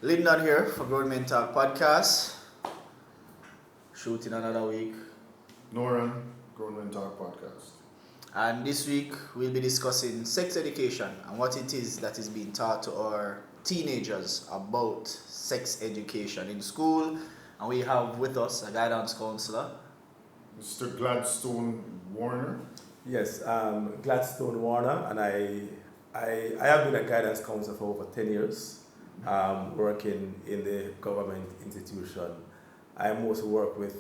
Lyndon here for Grown Men Talk Podcast. Shooting another week. Noran, Grown Men Talk Podcast. And this week we'll be discussing sex education and what it is that is being taught to our teenagers about sex education in school. And we have with us a guidance counselor, Mr. Gladstone Warner. Yes, Gladstone Warner, and I have been a guidance counselor for over 10 years, working in the government institution. I mostly work with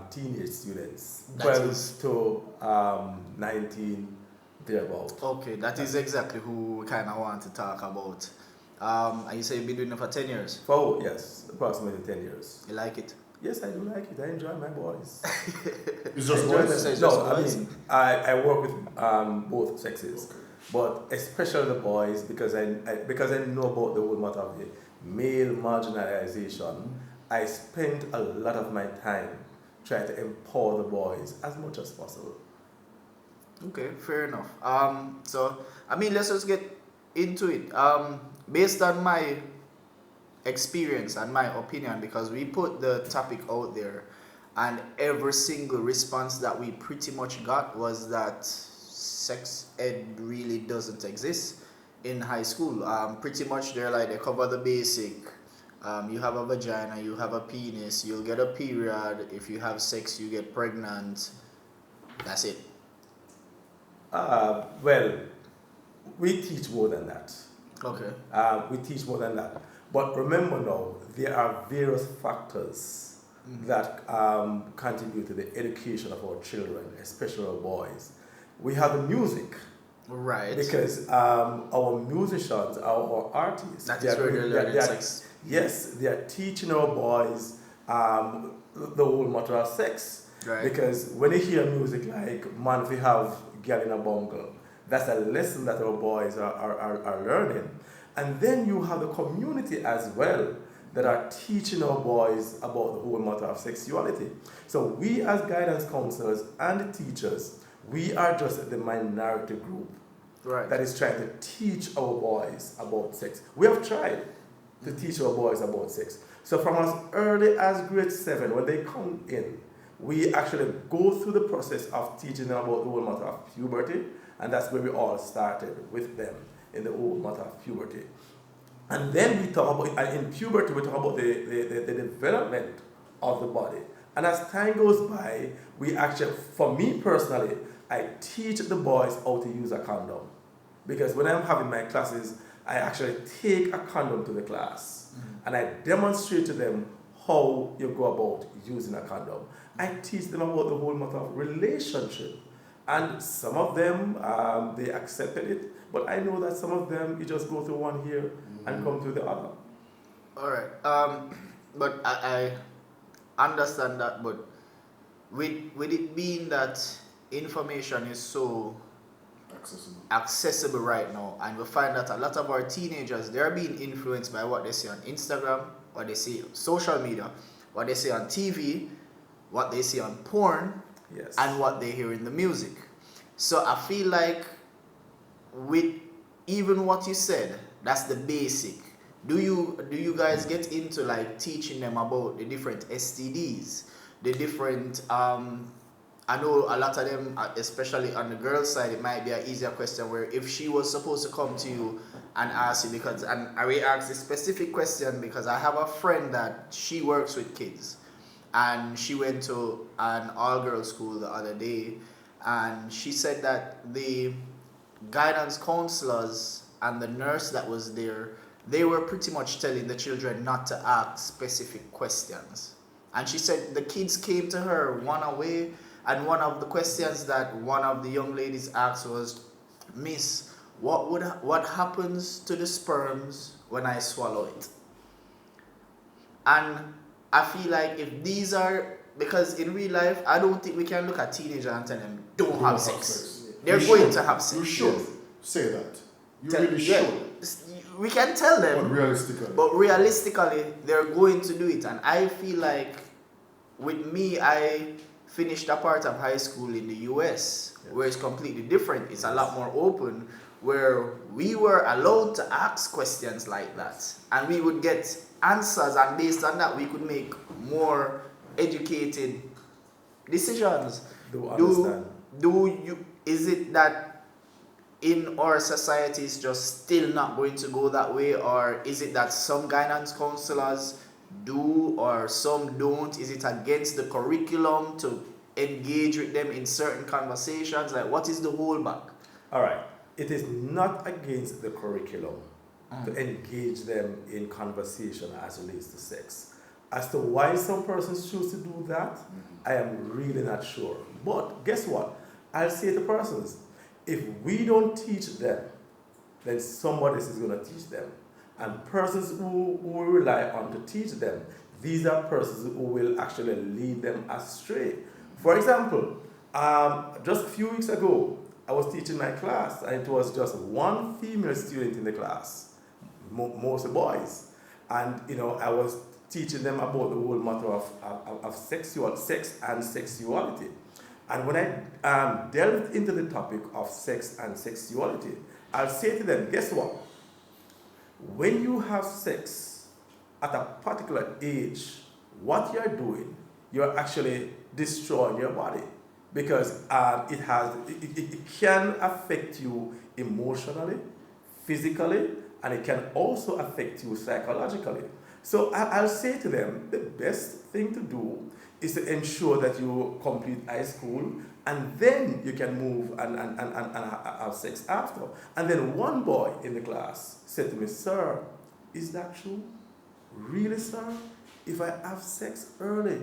teenage students, 12 to 19, thereabout. Okay, that is exactly who we kind of want to talk about. And you say you've been doing it for 10 years. Yes, approximately 10 years. You like it? Yes, I do like it. I enjoy my boys. It's just Enjoy boys? the- No, I mean, I work with both sexes. Okay. But especially the boys, because I know about the whole matter of the male marginalization. I spent a lot of my time trying to empower the boys as much as possible. Okay, fair enough. So I mean, let's just get into it. Based on my experience and my opinion, because we put the topic out there, and every single response that we pretty much got was that sex ed really doesn't exist in high school. Pretty much they're like, they cover the basic. You have a vagina, you have a penis, you'll get a period. If you have sex, you get pregnant. That's it. Well, we teach more than that. Okay. We teach more than that. But remember now, there are various factors that contribute to the education of our children, especially our boys. We have the music. Right. Because our musicians, our artists, That is where they're learning sex. Yes, they are teaching our boys the whole matter of sex. Right. Because when you hear music like "Man, if we have girl in a bungle," that's a lesson that our boys are learning. And then you have the community as well that are teaching our boys about the whole matter of sexuality. So we as guidance counselors and teachers, we are just the minority group Right. that is trying to teach our boys about sex. We have tried to teach our boys about sex. So from as early as grade 7, when they come in, we actually go through the process of teaching them about the whole matter of puberty, and that's where we all started with them in the whole matter of puberty. And then we talk about, and in puberty, we talk about the development of the body. And as time goes by, we actually, for me personally, I teach the boys how to use a condom. Because when I'm having my classes, I actually take a condom to the class and I demonstrate to them how you go about using a condom. I teach them about the whole matter of relationship. And some of them, they accepted it, but I know that some of them, you just go through one here and come through the other. All right. But I understand that, but with it being that information is so accessible right now, and we find that a lot of our teenagers, they're being influenced by what they see on Instagram, what they see on social media, what they see on TV, what they see on porn, Yes. and what they hear in the music. So I feel like with even what you said, that's the basic. Do you guys get into like teaching them about the different STDs, the different I know a lot of them, especially on the girls' side, it might be an easier question where if she was supposed to come to you and ask you, because, and I will ask a specific question because I have a friend that she works with kids, and she went to an all-girls school the other day, and she said that the guidance counselors and the nurse that was there, they were pretty much telling the children not to ask specific questions. And she said the kids came to her one away, and one of the questions that one of the young ladies asked was, "Miss, what happens to the sperms when I swallow it?" And I feel like if these are, because in real life, I don't think we can look at teenagers and tell them, don't have sex. They're going to have sex. You should say that. You really Yeah, should. we can tell them, But realistically. they're going to do it. And I feel like with me, I finished a part of high school in the US, where it's completely different. It's a lot more open, where we were allowed to ask questions like that, and we would get answers, and based on that, we could make more educated decisions. Do understand. Is it that in our society is just still not going to go that way, or is it that some guidance counselors do or some don't? Is it against the curriculum to engage with them in certain conversations? Like, what is the holdback? All right. It is not against the curriculum to engage them in conversation as relates to sex. As to why some persons choose to do that, I am really not sure. But guess what? I'll say to persons, if we don't teach them, then somebody else is going to teach them. And persons who we rely on to teach them, these are persons who will actually lead them astray. For example, just a few weeks ago, I was teaching my class, and it was just one female student in the class, most boys. And I was teaching them about the whole matter of sex and sexuality. And when I delved into the topic of sex and sexuality, I'll say to them, guess what? When you have sex at a particular age, what you're doing, you're actually destroying your body, because it can affect you emotionally, physically, and it can also affect you psychologically. So I'll say to them, the best thing to do is to ensure that you complete high school, and then you can move and have sex after. And then one boy in the class said to me, "Sir, is that true? Really, sir? If I have sex early,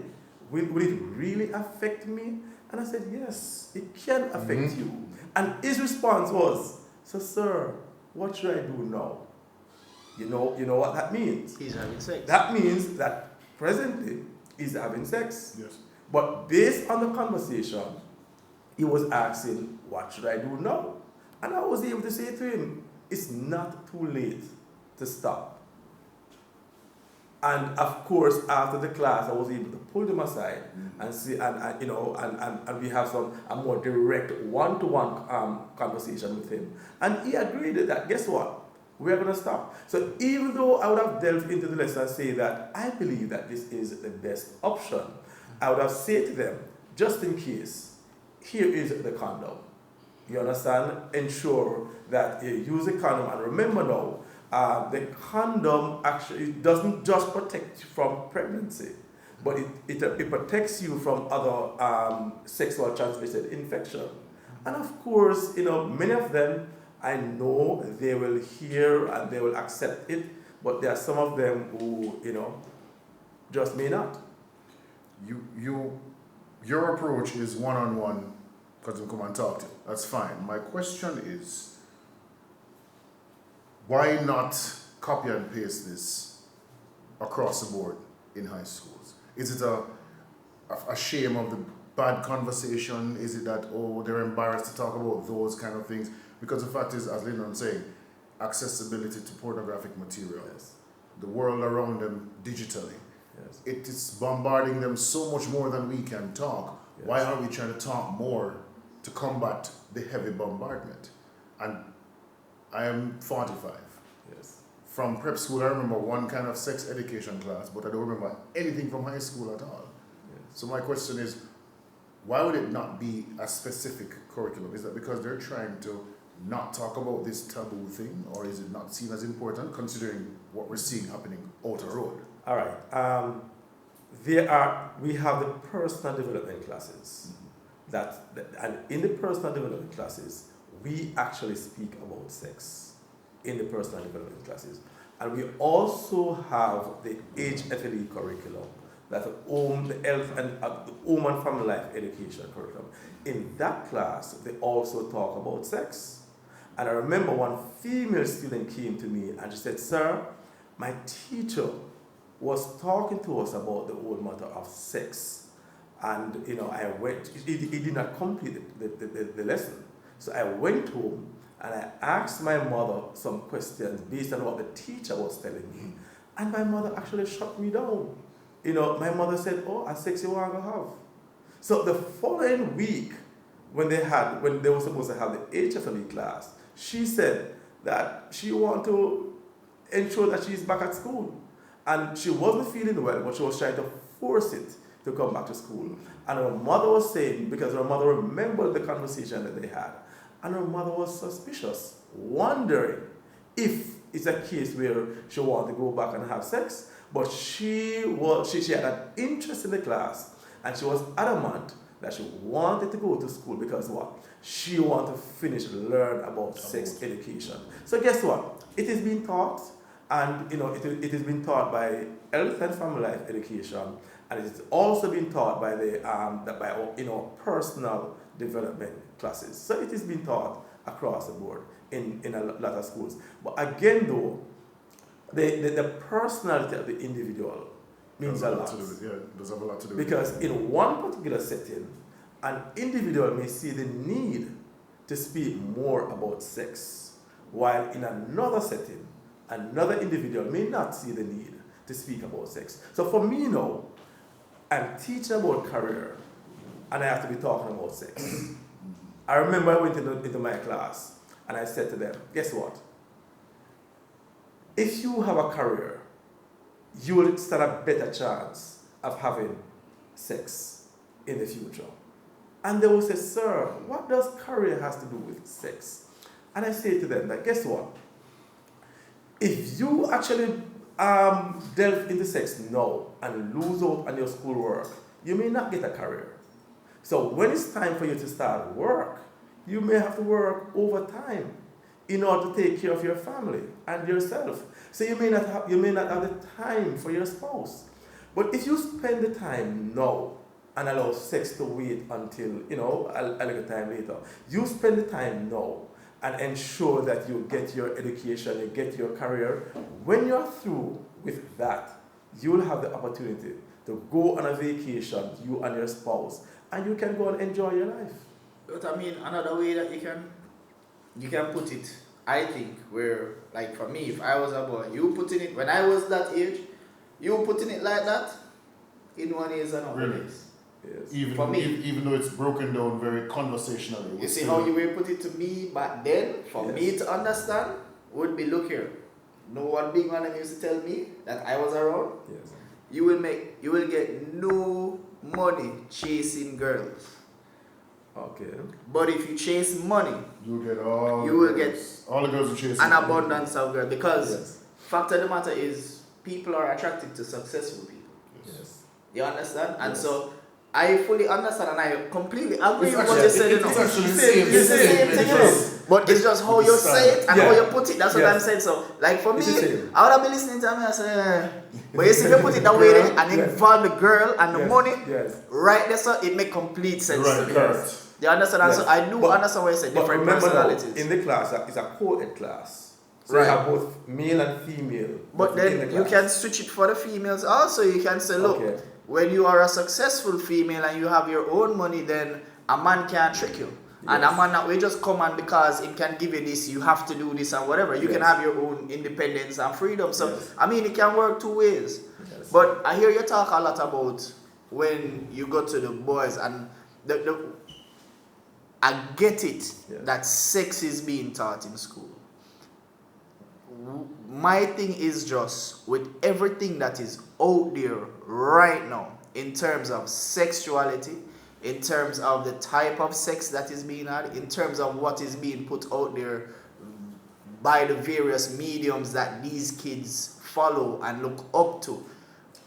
will it really affect me?" And I said, "Yes, it can affect you." And his response was, "So, sir, what should I do now?" You know what that means? He's having sex. That means that presently he's having sex. Yes. But based on the conversation, he was asking, "What should I do now?" And I was able to say to him, it's not too late to stop. And of course, after the class, I was able to pull them aside and see, and we have a more direct one-to-one conversation with him. And he agreed that, guess what? We're going to stop. So even though I would have delved into the lesson and say that I believe that this is the best option, I would have said to them, just in case, here is the condom. You understand? Ensure that you use a condom. And remember now, the condom actually doesn't just protect you from pregnancy, but it protects you from other sexual transmitted infection. And of course, many of them, I know they will hear and they will accept it, but there are some of them who, just may not. Your approach is one-on-one, because we come and talk to you. That's fine. My question is, why not copy and paste this across the board in high schools? Is it a shame of the bad conversation? Is it that, they're embarrassed to talk about those kind of things? Because the fact is, as Lyndon saying, accessibility to pornographic material. Yes. The world around them digitally. Yes. It is bombarding them so much more than we can talk. Yes. Why are we trying to talk more to combat the heavy bombardment? And I am 45. Yes. From prep school, I remember one kind of sex education class, but I don't remember anything from high school at all. Yes. So my question is, why would it not be a specific curriculum? Is that because they're trying to not talk about this taboo thing, or is it not seen as important considering what we're seeing happening out the road? All right. We have the personal development classes. And in the personal development classes, we actually speak about sex in the personal development classes. And we also have the HFLE curriculum, that's the health and the home and family life education curriculum. In that class, they also talk about sex. And I remember one female student came to me and she said, "Sir, my teacher was talking to us about the whole matter of sex. And, I went, he did not complete the lesson. So I went home and I asked my mother some questions based on what the teacher was telling me. And my mother actually shut me down. My mother said, a sex you want to have. So the following week, when they were supposed to have the HFLE class, She said that she wanted to ensure that she's back at school. And she wasn't feeling well, but she was trying to force it to come back to school. And her mother was saying, because her mother remembered the conversation that they had, and her mother was suspicious, wondering if it's a case where she wanted to go back and have sex. But she had an interest in the class, and she was adamant that she wanted to go to school because what? She wanted to finish learn about sex education. So guess what? It is being taught, and it is being taught by health and family life education, and it is also being taught by personal development classes. So it is being taught across the board in a lot of schools. But again, though, the personality of the individual means a lot. It does have a lot to do with it. Because in one particular setting, an individual may see the need to speak more about sex, while in another setting, another individual may not see the need to speak about sex. So for me now, I'm teaching about career, and I have to be talking about sex. I remember I went into my class, and I said to them, guess what? If you have a career, you will stand a better chance of having sex in the future. And they will say, sir, what does career has to do with sex? And I say to them that, guess what? If you actually delve into sex now and lose out on your schoolwork, you may not get a career. So when it's time for you to start work, you may have to work overtime in order to take care of your family and yourself. So you may not have the time for your spouse. But if you spend the time now and allow sex to wait until, a little time later, you spend the time now and ensure that you get your education, you get your career. When you're through with that, you'll have the opportunity to go on a vacation, you and your spouse, and you can go and enjoy your life. But I mean, another way that you can put it, I think, where, like for me, if I was a boy, you putting it, when I was that age, you putting it like that, in one is another Really? place. Yes. For me. Even though it's broken down very conversationally. You see how you will put it to me back then, for me to understand, would be, look here, no one big one them used to tell me that I was around, Yes. you will get no money chasing girls. Okay. But if you chase money, you get all you the will girls. get All the girls who chase an you. abundance of girls. Because Yes. fact of the matter is, people are attracted to successful people. Yes. You understand? And Yes. so I fully understand and I completely agree It's with what actually- you said. it's actually the same. It's the same thing, you know. But it's just how you say it and how you put it. That's what I'm saying. So, like for me, It's the same. I would have been listening to me and say, but you see, if you put it that way there and Yes. involve the girl and the Yes. money, Yes. right there, so it make complete sense to Right, me. correct. You understand? And Yes. so I do But- understand what you said. But Different remember now, personalities. in the class, it's a co-ed class. So Right. you have both male and female. But in then the you class. can switch it for the females also. You can say, look, Okay. when you are a successful female and you have your own money, then a man can't trick you. And a Yes. man that will just come and because it can give you this, you have to do this and whatever. You can Yes. have your own independence and freedom. So, Yes. I mean, it can work two ways. Yes. But I hear you talk a lot about when you go to the boys and I get it Yes. that sex is being taught in school. My thing is just with everything that is out there right now in terms of sexuality, in terms of the type of sex that is being had, in terms of what is being put out there by the various mediums that these kids follow and look up to.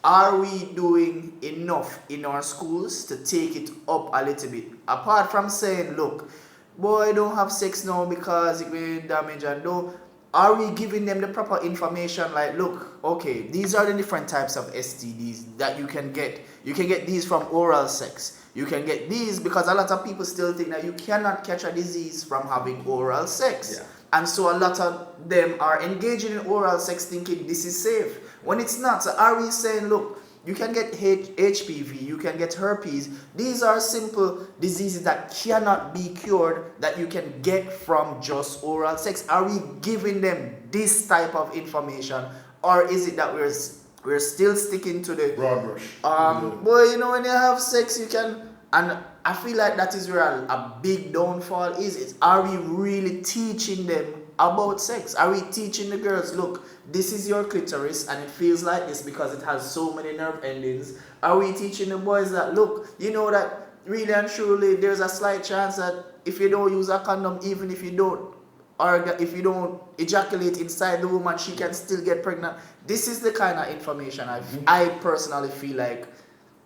Are we doing enough in our schools to take it up a little bit? Apart from saying, look, boy, don't have sex now because it will damage and do. Are we giving them the proper information like, look, okay, these are the different types of STDs that you can get. You can get these from oral sex. You can get these because a lot of people still think that you cannot catch a disease from having oral sex. Yeah. And so a lot of them are engaging in oral sex thinking this is safe when it's not. So are we saying, look, you can get HPV, you can get herpes. These are simple diseases that cannot be cured that you can get from just oral sex. Are we giving them this type of information, or is it that we're still sticking to the Broad brush. boy, you know, when you have sex, you can And I feel like that is where a big downfall is. Are we really teaching them about sex? Are we teaching the girls, look, this is your clitoris and it feels like this because it has so many nerve endings? Are we teaching the boys that, look, you know that really and truly there's a slight chance that if you don't use a condom, even if you don't, or if you don't ejaculate inside the woman, she can still get pregnant? This is the kind of information I personally feel like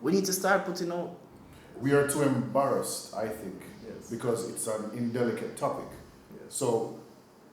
we need to start putting out. We are too embarrassed, I think, Yes. because it's an indelicate topic. Yes. So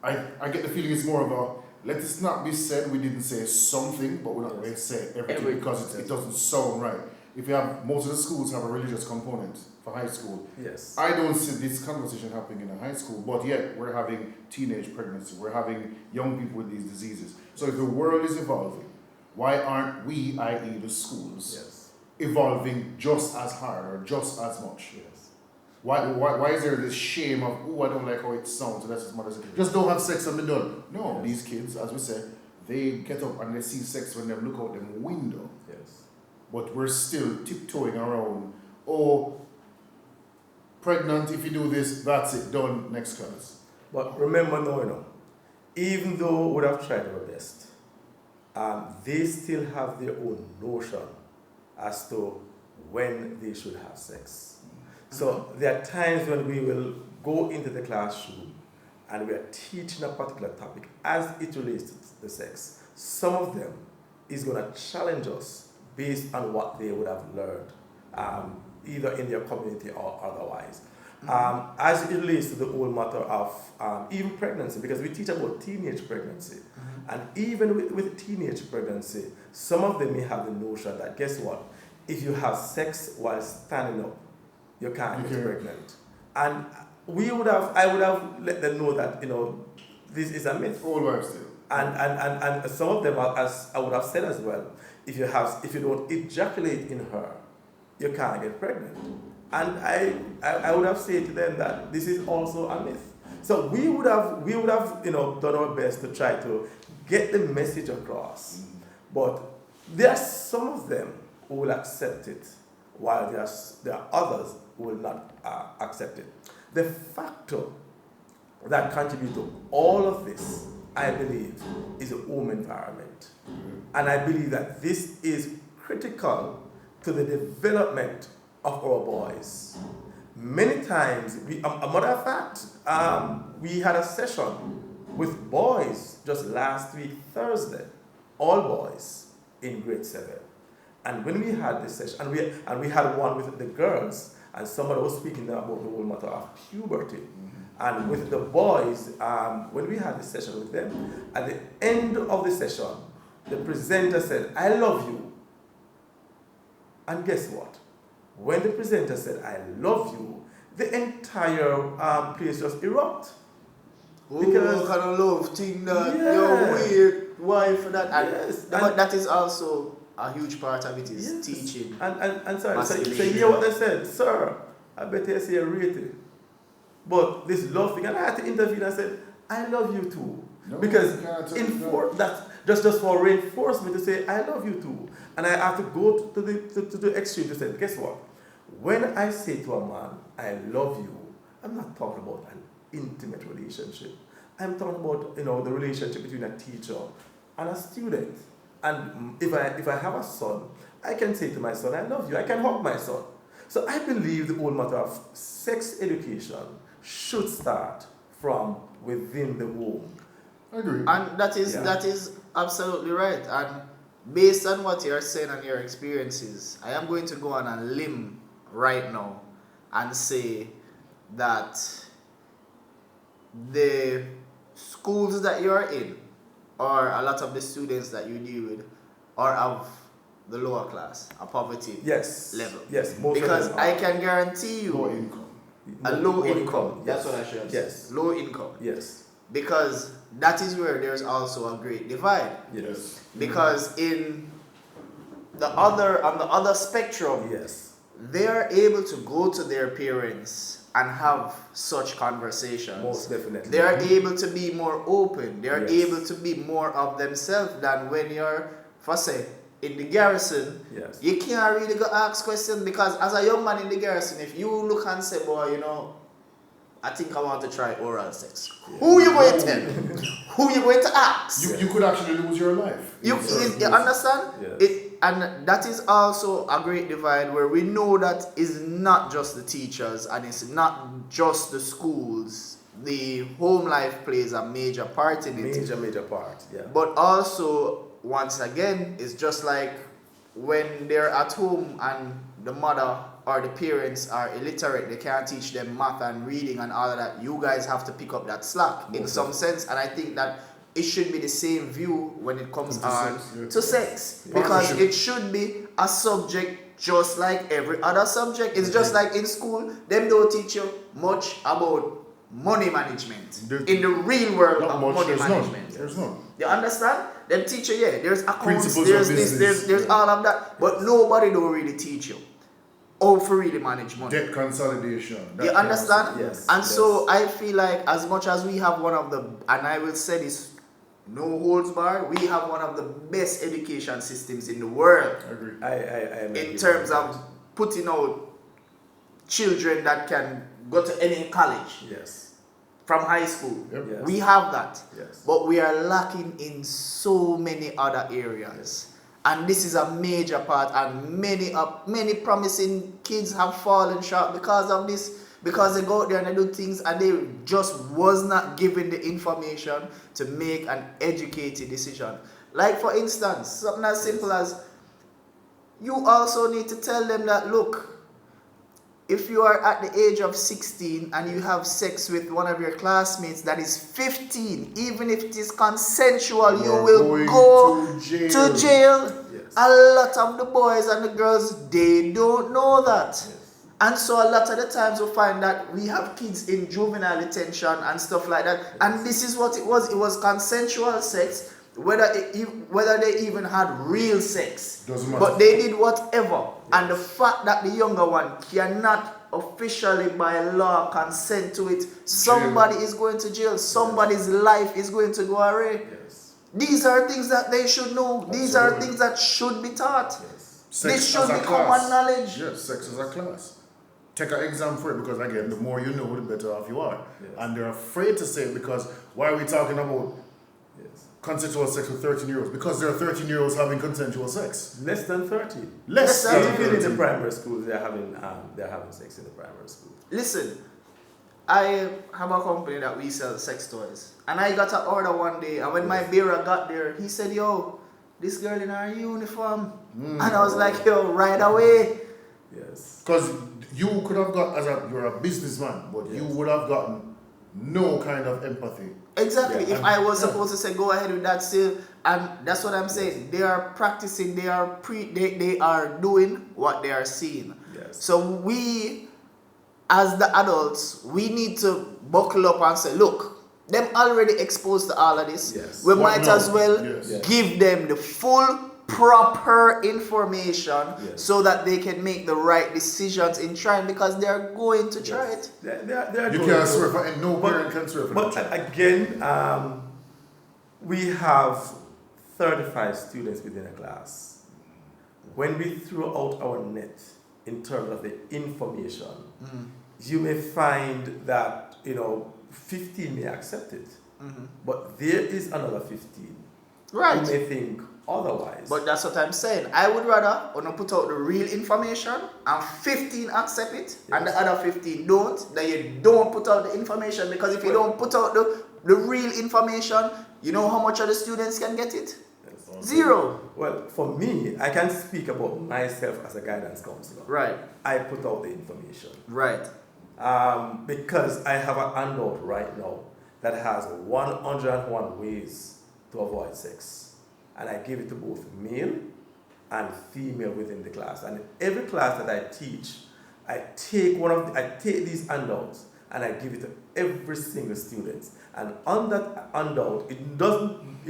I get the feeling it's more of a, let it not be said, we didn't say something, but we're not going to say everything because it doesn't sound right. If you have, most of the schools have a religious component for high school. Yes. I don't see this conversation happening in a high school, but yet we're having teenage pregnancy, we're having young people with these diseases. So if the world is evolving, why aren't we, i.e. the schools, Yes. evolving just as hard or just as much? Yes. Why is there this shame of, oh, I don't like how it sounds, so that's his mother said, just don't have sex and be done? No, these kids, as we said, they get up and they see sex when they look out them window. Yes. But we're still tiptoeing around, oh, pregnant, if you do this, that's it, done, next class. But remember now, even though we would have tried our best, they still have their own notion as to when they should have sex. So there are times when we will go into the classroom and we are teaching a particular topic as it relates to the sex. Some of them is going to challenge us based on what they would have learned, either in their community or otherwise. As it relates to the whole matter of even pregnancy, because we teach about teenage pregnancy, and even with teenage pregnancy, some of them may have the notion that, guess what, if you have sex while standing up, you can't get pregnant. And I would have let them know that, this is a myth. All wives do. And some of them, as I would have said as well, if you don't ejaculate in her, you can't get pregnant. And I would have said to them that this is also a myth. So we would have done our best to try to get the message across. But there are some of them who will accept it, while there are others who will not accept it. The factor that contributes to all of this, I believe, is the home environment. And I believe that this is critical to the development of our boys. Many times, a matter of fact, we had a session with boys just last week, Thursday, all boys in grade 7. And when we had this session, and we had one with the girls, and somebody was speaking about the whole matter of puberty. And with the boys, when we had this session with them, at the end of the session, the presenter said, "I love you." And guess what? When the presenter said, "I love you," the entire place just erupted. Because kind of love thing that your weird wife and that. But that is also a huge part of it is teaching. And sorry, so you hear what they said, "Sir, I bet you say you're rated." But this love thing, and I had to intervene and said, "I love you too." No, because that's just for reinforcement to say, "I love you too." And I have to go to the extreme to say, guess what? When I say to a man, "I love you," I'm not talking about an intimate relationship. I'm talking about the relationship between a teacher and a student. And if I have a son, I can say to my son, "I love you." I can hug my son. So I believe the whole matter of sex education should start from within the womb. I agree. And that is absolutely right. And based on what you're saying and your experiences, I am going to go on a limb right now and say that the schools that you're in, or a lot of the students that you deal with, are of the lower class, a poverty level. Yes, because I can guarantee you Low income. a low income. Yes. That's what I should say. Yes. Low income. Yes. Because that is where there's also a great divide. Yes. Because on the other spectrum, Yes. they are able to go to their parents and have such conversations. Most definitely. They are able to be more open. They are Yes. able to be more of themselves than when you're, for say, in the garrison, Yes. you can't really go ask questions because as a young man in the garrison, if you look and say, boy, I think I want to try oral sex. Yeah. Who you going to tell? Who you going to ask? You could actually lose your life. You understand? Yes. And that is also a great divide where we know that it's not just the teachers and it's not just the schools. The home life plays a major part in it. Major part, yeah. But also, once again, it's just like when they're at home and the mother or the parents are illiterate, they can't teach them math and reading and all of that. You guys have to pick up that slack in some sense. And I think that it should be the same view when it comes to sex. Because it should be a subject just like every other subject. It's just like in school, them don't teach you much about money management. In the real world of money management. There's none. You understand? Them teach you, there's accounts, Principles there's of this, business, there's all of that. But nobody don't really teach you how to really manage money. Debt consolidation. You understand? Yes. And so I feel like as much as we have one of the, and I will say this, no holds barred, we have one of the best education systems in the world. I agree. I In terms of putting out children that can go to any college. Yes. From high school. Yep. Yes. We have that. Yes. But we are lacking in so many other areas. And this is a major part, and many promising kids have fallen short because of this, because they go out there and they do things and they just was not given the information to make an educated decision. Like for instance, something as simple as you also need to tell them that, look, if you are at the age of 16 and you have sex with one of your classmates that is 15, even if it is consensual, you will go to jail. Yes. A lot of the boys and the girls, they don't know that. Yes. And so a lot of the times we find that we have kids in juvenile detention and stuff like that. Yes. And this is what it was. It was consensual sex, whether they even had real sex. Doesn't matter. But they did whatever. And the fact that the younger one cannot officially by law consent to it, somebody is going to jail. Somebody's life is going to go away. Yes. These are things that they should know. These are things that should be taught. Yes. This should be common knowledge. Yes, sex is a class. Take an exam for it, because again, the more you know, the better off you are. Yes. And they're afraid to say it because why are we talking about Yes. consensual sex with 13-year-olds? Because there are 13-year-olds having consensual sex. Less than 30. Less than than Even in the 30. primary schools, they're having sex in the primary school. Listen, I have a company that we sell sex toys. And I got an order one day, and when my bearer got there, he said, yo, this girl in her uniform. And I was like, yo, right away. Yes. Because you could have got, you're a businessman, but you Yes. would have gotten no kind of empathy. Exactly. Yeah, If I was supposed to say go ahead with that still, and that's what I'm saying. They are practicing, they are doing what they are seeing. Yes. So we, as the adults, we need to buckle up and say, look, them already exposed to all of this. Yes. We What might now? as well Yes. give them the full proper information Yes. so that they can make the right decisions in trying, because they're going to try it. They're You going can't to- swear for, and no parent can swear for But the child. again, we have 35 students within a class. When we throw out our net in terms of the information, you may find that 15 may accept it, but there is another 15 Right. who may think otherwise. But that's what I'm saying. I would rather put out the real information and 15 accept it and the other 15 don't, then you don't put out the information, because if you don't put out the real information, you know how much of the students can get it? Yes. Zero. Well, for me, I can speak about myself as a guidance counselor. Right. I put out the information. Right. Because I have a handout right now that has 101 ways to avoid sex. And I give it to both male and female within the class. And in every class that I teach, I take these handouts and I give it to every single student. And on that handout, it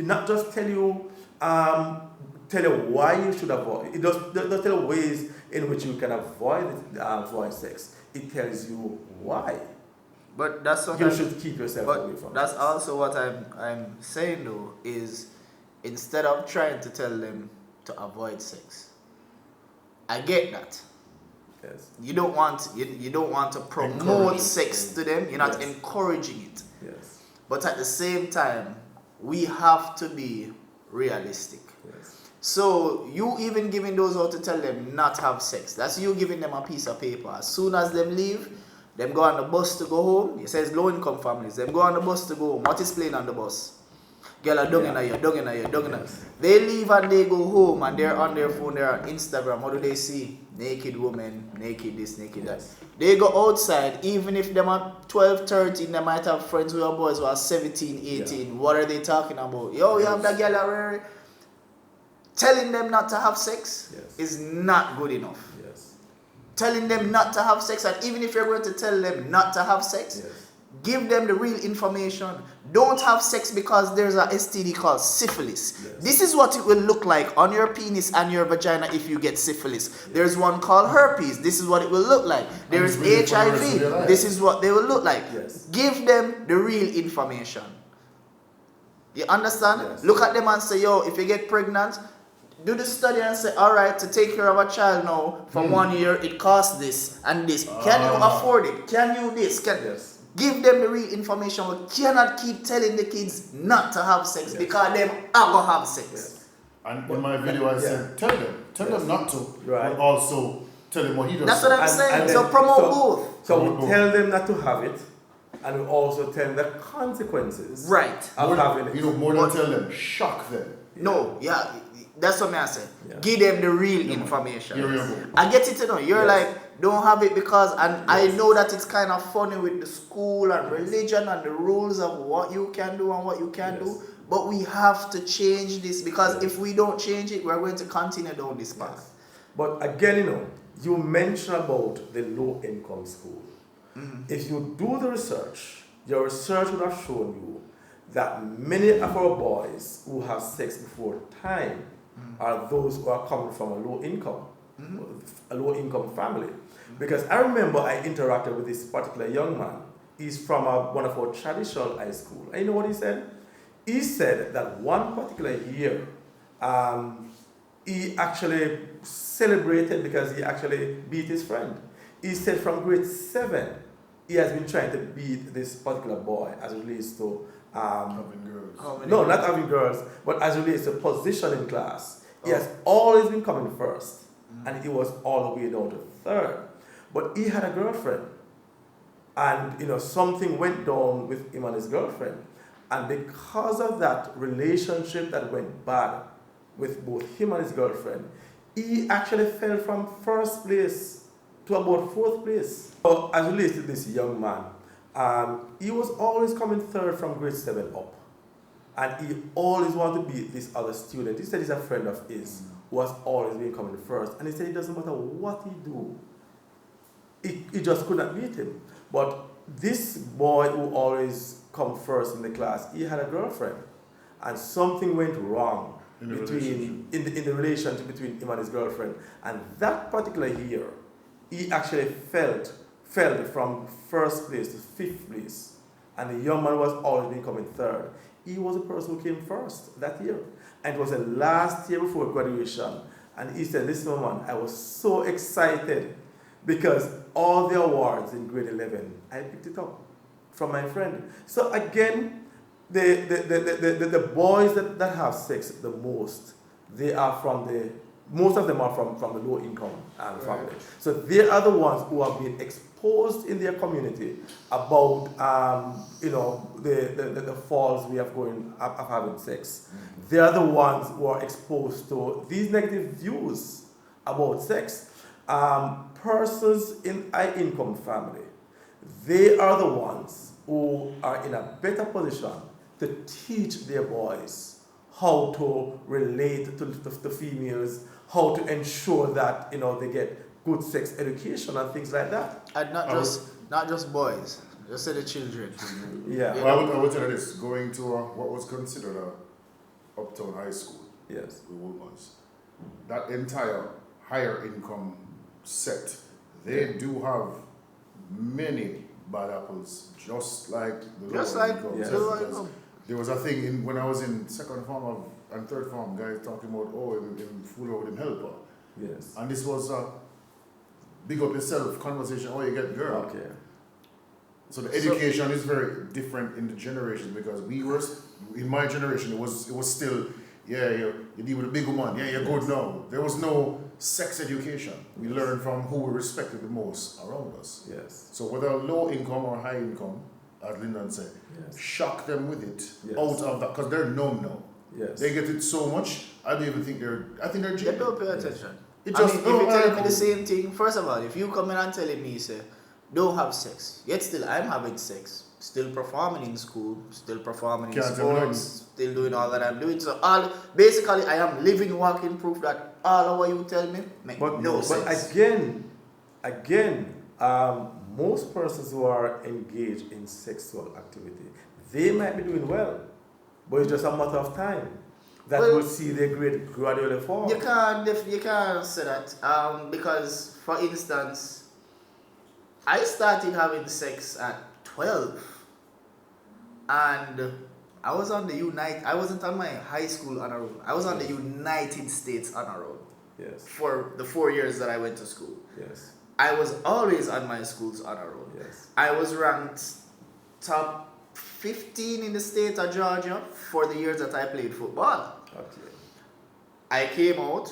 not just tell you why you should avoid. It does tell you ways in which you can avoid sex. It tells you why. But that's what You should keep yourself away But from that's sex. also what I'm saying though, is instead of trying to tell them to avoid sex. I get that. Yes. You don't want to promote Encourage it. sex to them. You're not Yes. encouraging it. Yes. But at the same time, we have to be realistic. Yes. So you even giving those out to tell them not have sex. That's you giving them a piece of paper. As soon as them leave, them go on the bus to go home. It says low income families. Them go on the bus to go home. What is playing on the bus? Girl are dung in a year, dung in a year, dung in a year. They leave and they go home and they're on their phone, they're on Instagram. What do they see? Naked woman, naked this, naked that. They go outside, even if them are 12, 13, they might have friends with boys who are 17, 18. Yeah. What are they talking about? Yo, you have that girl already. Telling them not to have sex is not good enough. Yes. Telling them not to have sex, and even if you're going to tell them not to have sex, give them the real information. Don't have sex because there's a STD called syphilis. Yes. This is what it will look like on your penis and your vagina if you get syphilis. There's one called herpes. This is what it will look like. There's it's really for the rest of your HIV. life. This is what they will look like. Yes. Give them the real information. You understand? Yes. Look at them and say, yo, if you get pregnant, do the study and say, all right, to take care of a child now for 1 year, it costs this and this. Can you afford it? Can you this? Yes. Give them the real information. We cannot keep telling the kids not to have sex because them are going to have sex. Yes. And in my video, I said, tell them not to, Right. but also tell them what he does. That's what I'm saying. And so then- promote so- both. So Promote we both. tell them not to have it, and we also tell them the consequences Right. of having it. More than tell them, shock them. No, yeah, that's what I say. Yeah. Give them the real information. Here we go. I get it, you know. You're Yes. like, don't have it because, and I know that it's kind of funny with the school and religion and the rules of what you can do and what you can't do. But we have to change this because if we don't change it, we're going to continue down this path. But again, you know, you mentioned about the low income school. If you do the research, your research would have shown you that many of our boys who have sex before time are those who are coming from a low income family. Because I remember I interacted with this particular young man. He's from one of our traditional high school. And you know what he said? He said that one particular year, he actually celebrated because he actually beat his friend. He said from grade 7, he has been trying to beat this particular boy as it relates to Having girls. no, not having girls, but as it relates to position in class. He has always been coming first, and he was all the way down to third. But he had a girlfriend, and you know something went down with him and his girlfriend, and because of that relationship that went bad with both him and his girlfriend, he actually fell from first place to about fourth place. So as it relates to this young man, he was always coming third from grade 7 up. And he always wanted to beat this other student. He said he's a friend of his who has always been coming first. And he said it doesn't matter what he do, he just could not beat him. But this boy who always come first in the class, he had a girlfriend. And something went wrong in the relationship between him and his girlfriend. And that particular year, he actually fell from first place to fifth place. And the young man was always been coming third. He was the person who came first that year. And it was the last year before graduation. And he said, listen, man, I was so excited because all the awards in grade 11, I picked it up from my friend. So again, the boys that have sex the most, most of them are from the low income family. So they are the ones who have been exposed in their community about the falls we have going of having sex. They are the ones who are exposed to these negative views about sex. Persons in high income family, they are the ones who are in a better position to teach their boys how to relate to females, how to ensure that they get good sex education and things like that. And not just boys, just say the children. Yeah. Well, I would tell you this, going to what was considered a uptown high school, Yes. the Woolmans, that entire higher income set, they do have many bad apples, just like the Just lower like income Yes. set, the lower because income. there was a thing when I was in second form of and third form guys talking about, oh, him fool out with him helper. Yes. And this was a big up yourself conversation, oh, you get girl. Okay. So the education is very different in the generations because we were, in my generation, it was still, yeah, you deal with a big woman, yeah, you're good now. There was no sex education. We learned from who we respected the most around us. Yes. So whether low income or high income, as Lyndon said, Yes. shock them with it Yes. out of that, because they're numb now. Yes. They get it so much, I don't even think I think they're They jaded. don't pay attention. It I just, mean, if you're telling me cool. the same thing, first of all, if you come in and telling me, say, don't have sex, yet still I'm having sex, still performing in school, still performing in Can't tell me sports, still doing all that I'm doing. So basically I am living, walking proof that all of what you tell me make no sense. But again, most persons who are engaged in sexual activity, they might be doing well, but it's just a matter of time that Well, we'll see their grade gradually fall. You can't say that because, for instance, I started having sex at 12, and I was on the I wasn't on my high school honor roll. I was on the United States honor roll Yes. for the 4 years that I went to school. Yes. I was always on my school's honor roll. Yes. I was ranked top 15 in the state of Georgia for the years that I played football. Okay. I came out,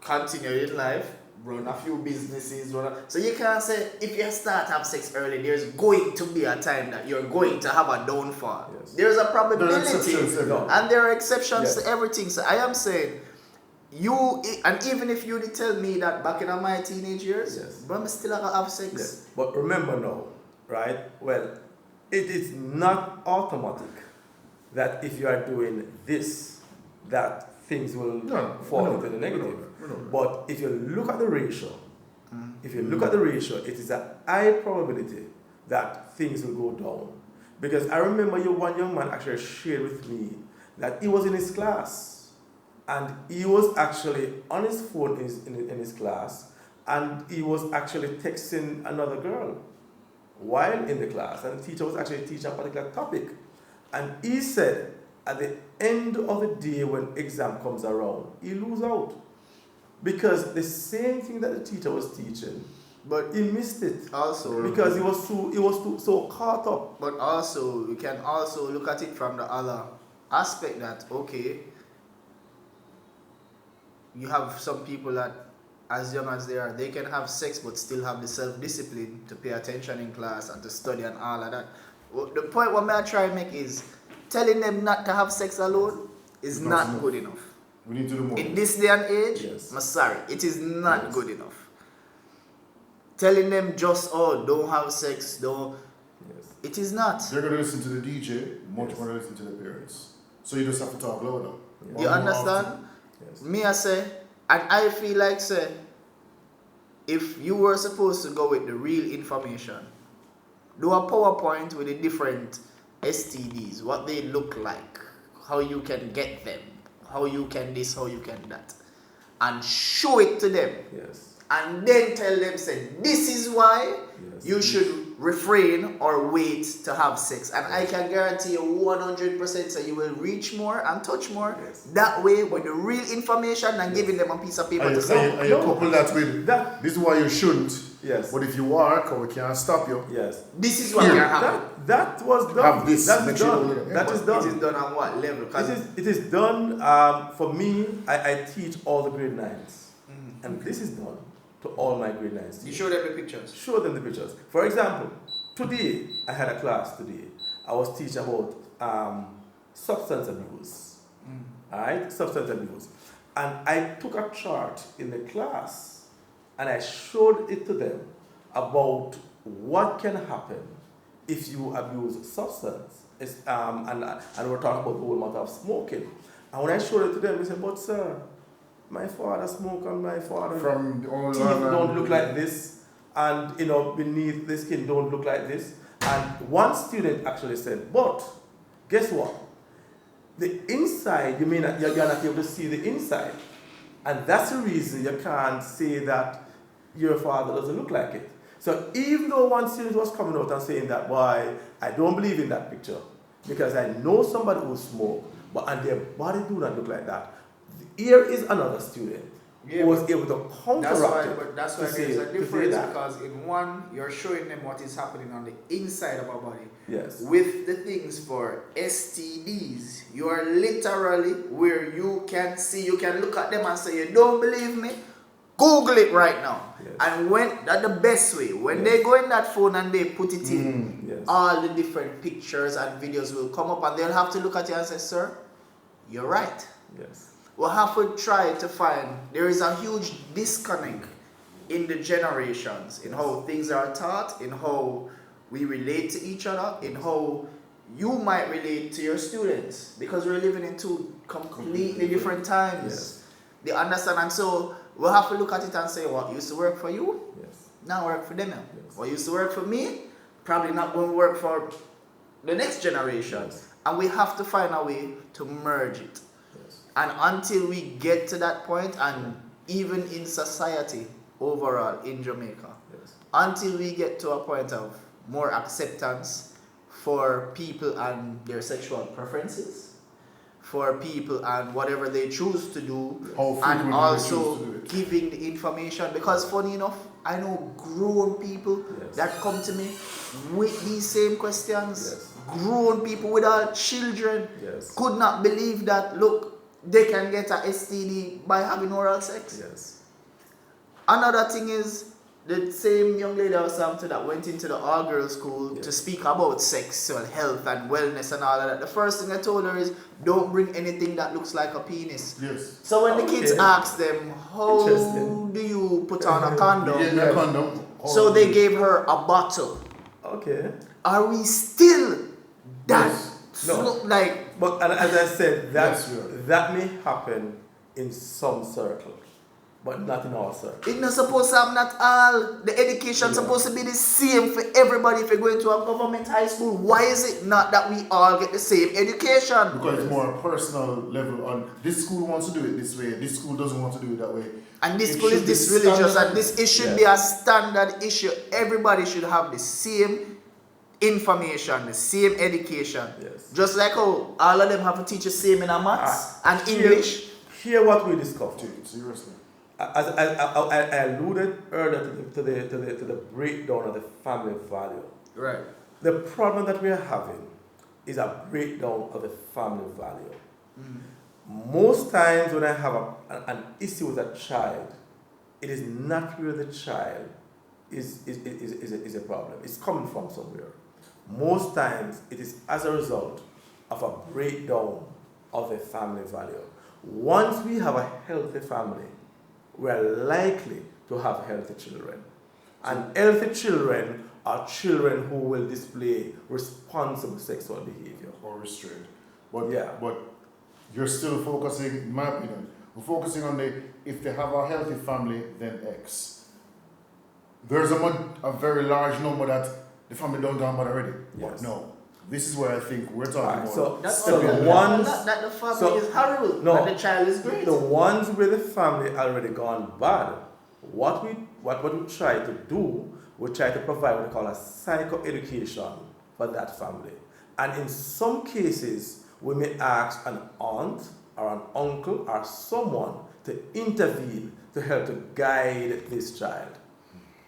continued in life, run a few businesses. So you can't say if you start to have sex early, there's going to be a time that you're going to have a downfall. Yes. There's a There are probability. exceptions, And there are exceptions Yes. to everything. So I am saying, and even if you did tell me that back in my teenage years, Yes. but I'm still gonna have sex. Yes. But remember now, right? Well, it is not automatic that if you are doing this, that things will fall into the negative. No. But if you look at the ratio, it is a high probability that things will go down. Because I remember one young man actually shared with me that he was in his class and he was actually on his phone in his class and he was actually texting another girl while in the class, and the teacher was actually teaching a particular topic. And he said at the end of the day when exam comes around, he lose out. Because the same thing that the teacher was teaching, but he missed it. Also, Because he was so caught up. but also we can also look at it from the other aspect that okay, you have some people that as young as they are, they can have sex but still have the self-discipline to pay attention in class and to study and all of that. Well, the point what I try to make is telling them not to have sex alone is not good enough. We need to do more. In this day and age, Yes. I'm sorry, it is not Yes. good enough. Telling them just, oh, don't have sex, don't. Yes. It is not. They're going to listen to the DJ much more than listen to their parents. So you just have to talk louder. Yeah. You More understand? often. Yes. Me, I say, and I feel like, say, if you were supposed to go with the real information, do a PowerPoint with the different STDs, what they look like, how you can get them, how you can this, how you can that, and show it to them. Yes. And then tell them, say, this is why Yes. you should refrain or wait to have sex. And I can guarantee you 100% that you will reach more and touch more Yes. that way with the real information and giving them a piece of paper And to you, say. and you couple that with, That- this is why you shouldn't. Yes. But if you work or we can't stop you, Yes. This is what Here. you're having. That was done. Have this, That's make sure done. you do it. That is done. It is done on what level? 'Cause It is done. For me, I teach all the grade 9s, and this is done to all my grade 9s. you show them the pictures. Show them the pictures. For example, today I had a class. Today I was teaching about substance abuse. All right, substance abuse, and I took a chart in the class, and I showed it to them about what can happen if you abuse substance. And we're talking about the whole matter of smoking. And when I showed it to them, they said, "But sir, my father smoked and my father from all teeth don't look like this, and beneath the skin don't look like this." And one student actually said, "But guess what? The inside, you're not able to see the inside, and that's the reason you can't say that your father doesn't look like it." So even though one student was coming out and saying that, "Why, I don't believe in that picture, because I know somebody who smoked, and their body do not look like that. Here is another student Yeah, who was able to counteract it. But that's to why say- there's a to say difference, that. because in one, you're showing them what is happening on the inside of our body. Yes. With the things for STDs, you are literally where you can see, you can look at them and say, you don't believe me? Google it right now. Yes. And when that's the best way. When Yes. they go in that phone and they put it in, Yes. all the different pictures and videos will come up, and they'll have to look at you and say, sir, you're right. Yes. We'll have to try to find, there is a huge disconnect in the generations, in how things are taught, in how we relate to each other, in how you might relate to your students, because we're living in two completely different times. Yes. They understand, and so we'll have to look at it and say, what used to work for you, Yes. now work for them. Yes. What used to work for me, probably not going to work for the next generation. Yes. And we have to find a way to merge it. Yes. And until we get to that point, and even in society overall in Jamaica, Yes. until we get to a point of more acceptance for people and their sexual preferences, for people and whatever they choose to do, How frequently and they also choose to do it. giving the information. Because funny enough, I know grown people Yes. that come to me with these same questions. Yes. Grown people without children Yes. could not believe that, look, they can get a STD by having oral sex. Yes. Another thing is, the same young lady I was talking to that went into the all-girls school Yes. to speak about sexual health and wellness and all of that. The first thing I told her is, don't bring anything that looks like a penis. Yes. So when the kids Okay. asked them, how Interesting. do you put on a condom? Yeah, Yes. condom. So they gave her a bottle. Okay. Are we still that Yes. No. like, But and as I said, Yes, we are. that may happen in some circles, but not in all circles. it's not supposed to have not all, the education Yeah. supposed to be the same for everybody if you're going to a government high school. Why is it not that we all get the same education? Because it's more a personal level on this school wants to do it this way, this school doesn't want to do it that way. And this It school is should be this religious, standard. and this it should Yes. be a standard issue. Everybody should have the same information, the same education. Yes. Just like how all of them have to teach the same in a maths and Here- English. Hear what we discovered. Dude, seriously. As I alluded earlier to the breakdown of the family value. Right. The problem that we are having is a breakdown of the family value. Most times when I have an issue with a child, it is not where the child is a problem. It's coming from somewhere. Most times it is as a result of a breakdown of the family value. Once we have a healthy family, we are likely to have healthy children. And healthy children are children who will display responsible sexual behavior. Or restrained. But Yeah. but you're still focusing, in my opinion, we're focusing on the if they have a healthy family, then X. There's a very large number that the family don't got already. Yes. But no. This is where I think we're talking Alright, about. so That's So all the that- ones- that the family so- is horrible, No. and the child is great. the ones where the family already gone bad, what we try to do, we try to provide what we call a psychoeducation for that family. And in some cases, we may ask an aunt or an uncle or someone to intervene to help to guide this child.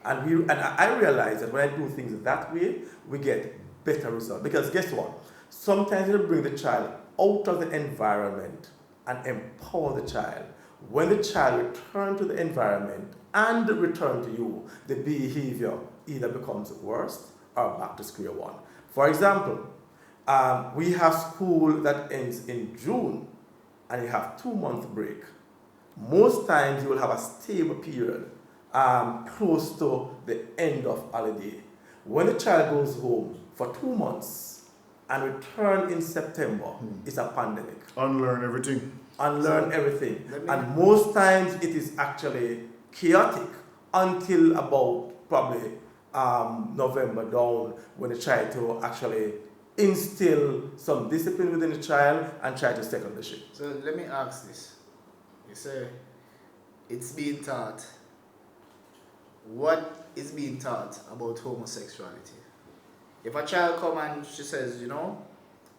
And I realize that when I do things that way, we get better results. Because guess what? Sometimes you bring the child out of the environment and empower the child. When the child returns to the environment and return to you, the behavior either becomes worse or back to square one. For example, we have school that ends in June and you have 2 month break. Most times you will have a stable period close to the end of holiday. When the child goes home for 2 months and return in September, it's a pandemic. Unlearn everything. Unlearn So, everything. let me- And most times it is actually chaotic until about probably November down when they try to actually instill some discipline within the child and try to settle the ship. So let me ask this. You say it's being taught. What is being taught about homosexuality? If a child come and she says, I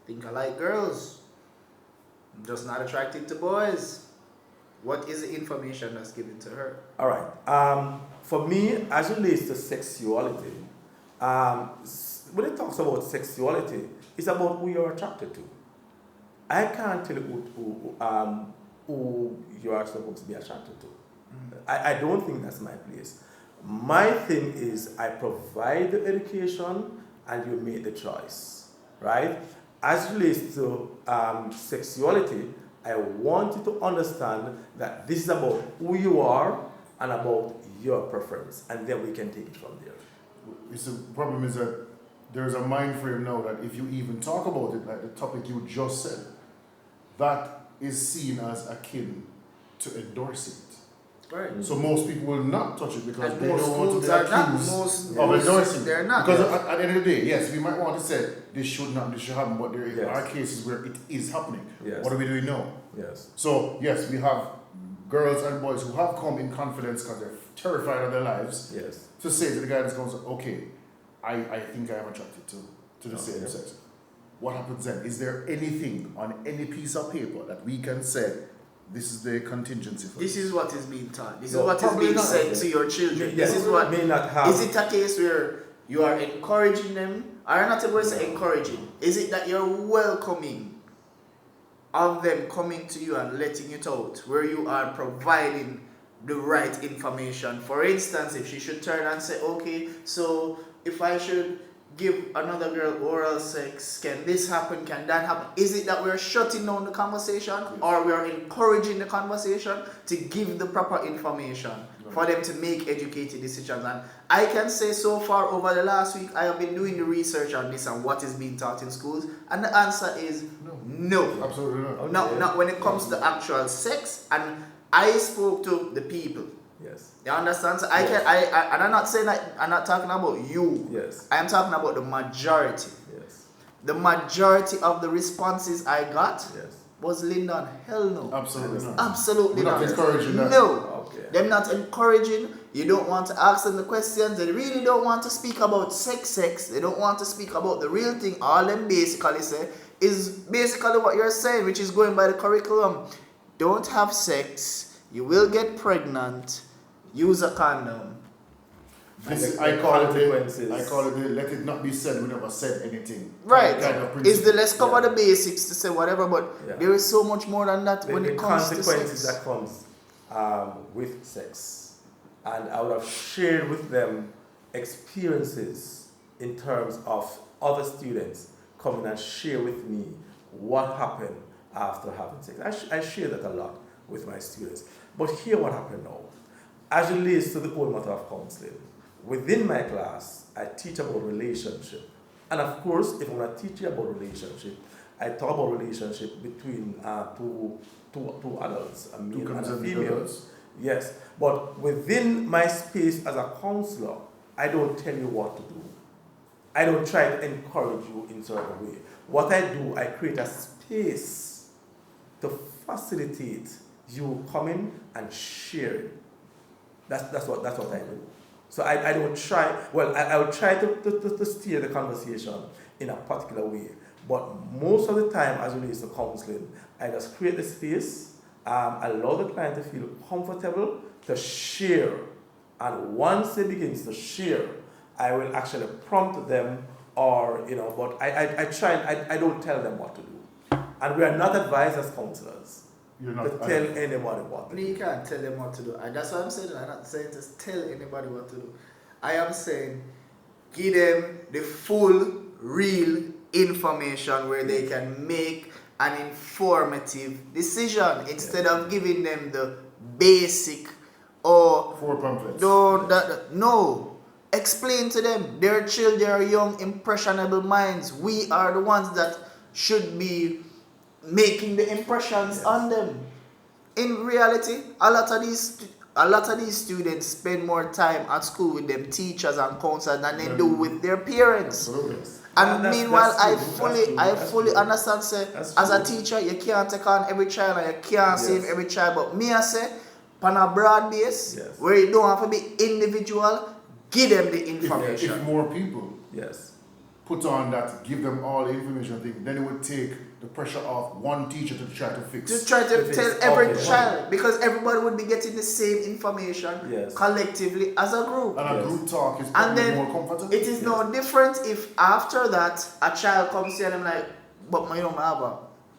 think I like girls, I'm just not attracted to boys. What is the information that's given to her? All right. For me, as it relates to sexuality, when it talks about sexuality, it's about who you're attracted to. I can't tell you who you are supposed to be attracted to. I don't think that's my place. My thing is I provide the education and you make the choice, right? As it relates to sexuality, I want you to understand that this is about who you are and about your preference, and then we can take it from there. The problem is that there's a mind frame now that if you even talk about it, like the topic you just said, that is seen as akin to endorsing it. Right. So most people will not touch it because And they most don't want to be schools are not. accused of endorsing They're it. not. Because Yes. at the end of the day, yes, we might want to say this should happen, but there Yes. are cases where it is happening. Yes. What are we doing now? Yes. So yes, we have girls and boys who have come in confidence because they're terrified of their lives Yes. to say to the guidance counselor, okay, I think I am attracted to the same sex. What happens then? Is there anything on any piece of paper that we can say this is the contingency for This is what is being taught. This No, is what is probably being not. said to your children. Yes. This is what. May not have. Is it a case where you are encouraging them, or not able to say encouraging? Is it that you're welcoming of them coming to you and letting it out, where you are providing the right information? For instance, if she should turn and say, okay, so if I should give another girl oral sex, can this happen, can that happen? Is it that we're shutting down the conversation, or we're encouraging the conversation to give the proper information for them to make educated decisions? And I can say so far over the last week, I have been doing the research on this and what is being taught in schools, and the answer is no. Absolutely not. Not when it comes to actual sex. And I spoke to the people. Yes. You understand? So I can and I'm not saying that, I'm not talking about you. Yes. I am talking about the majority. Yes. The majority of the responses I got Yes. was Lyndon, hell no. Absolutely not. Absolutely We're not not. encouraging that. No. Okay. They're not encouraging. You don't want to ask them the questions. They really don't want to speak about sex. They don't want to speak about the real thing. All them basically say is basically what you're saying, which is going by the curriculum. Don't have sex. You will get pregnant. Use a condom. This, And I the call it consequences. the let it not be said, we never said anything. Right. Kind of Is the principle. let's cover the basics to say whatever, but Yeah. there is so much more than that when the it comes to consequences sex. that comes with sex, and I would have shared with them experiences in terms of other students coming and share with me what happened after having sex. I share that a lot with my students. But here what happened now, as it relates to the whole matter of counseling, within my class, I teach about relationship. And of course, if I'm not teaching about relationship, I talk about relationship between two adults, a male and a consenting female. adults. Yes, but within my space as a counselor, I don't tell you what to do. I don't try to encourage you in certain way. What I do, I create a space to facilitate you coming and sharing. That's what I do. So I don't try, well, I will try to steer the conversation in a particular way. But most of the time, as it relates to counseling, I just create the space, allow the client to feel comfortable to share. And once they begin to share, I will actually prompt them, or, but I don't tell them what to do. And we are not advised as counselors You're to not tell anybody what to do. You can't tell them what to do. And that's what I'm saying. I'm not saying to tell anybody what to do. I am saying give them the full, real information where they can make an informative decision instead of giving them the basic or 4 pamphlets. no. Explain to them. Their children are young, impressionable minds. We are the ones that should be making the impressions on them. In reality, a lot of these students spend more time at school with them teachers and counselors than they do with their parents. Absolutely. And That's meanwhile, true. I That's fully true. understand, say, That's as a true. teacher, you can't take on every child and you can't save Yes. every child. But me, I say, on a broad base, Yes. where you don't have to be individual, give them the information. If more people Yes. put on that, give them all the information thing, then it would take the pressure of one teacher to try to fix. To try to tell every Okay. child, because everybody would be getting the same information Yes. collectively as a group. And a Yes. group talk is And probably then more comfortable. it is no different if after that a child comes here and I'm like, but my I have a